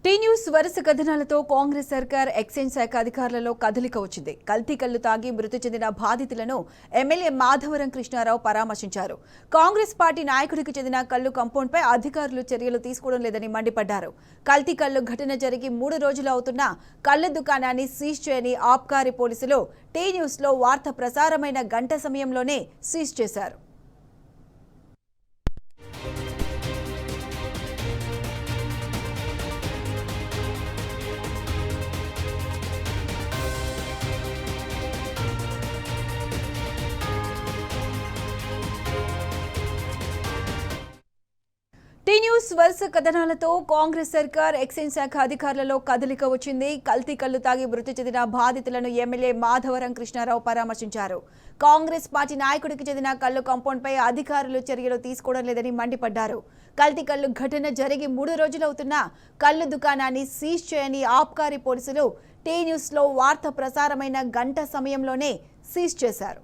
Tea news వరుస కథనాలతో కాంగ్రెస్ సర్కార్ excise శాఖ అధికారులలో కదలిక వచ్చింది. కల్తీ కళ్లు తాగి మృతి చెందిన బాధితులను ఎమ్మెల్యే మాధవరం కృష్ణారావు పరామర్శించారు. కాంగ్రెస్ పార్టీ నాయకుడికి చెందిన కళ్లు కంపౌండ్పై అధికారులు చర్యలు తీసుకోవడం లేదని మండిపడ్డారు. కల్తీ కళ్లు ఘటన జరిగి 3 రోజులు అవుతున్నా కళ్ల దుకాణాన్ని సీజ్ చేయని ఆబ్కారీ పోలీసులు టీ న్యూస్లో వార్త ప్రసారమైన గంట సమయంలోనే సీజ్ చేశారు. టీ న్యూస్ వరుస కథనాలతో కాంగ్రెస్ సర్కార్ ఎక్సైజ్ శాఖ అధికారులలో కదలిక వచ్చింది. కల్తీ కళ్లు తాగి మృతి చెందిన బాధితులను ఎమ్మెల్యే మాధవరం కృష్ణారావు పరామర్శించారు. కాంగ్రెస్ పార్టీ నాయకుడికి చెందిన కళ్లు కాంపౌండ్పై అధికారులు చర్యలు తీసుకోవడం లేదని మండిపడ్డారు. కల్తీ కళ్లు ఘటన జరిగి 3 రోజులవుతున్నా కళ్లు దుకాణాన్ని సీజ్ చేయని ఆబ్కారీ పోలీసులు టీ న్యూస్లో వార్త ప్రసారమైన గంట సమయంలోనే సీజ్ చేశారు.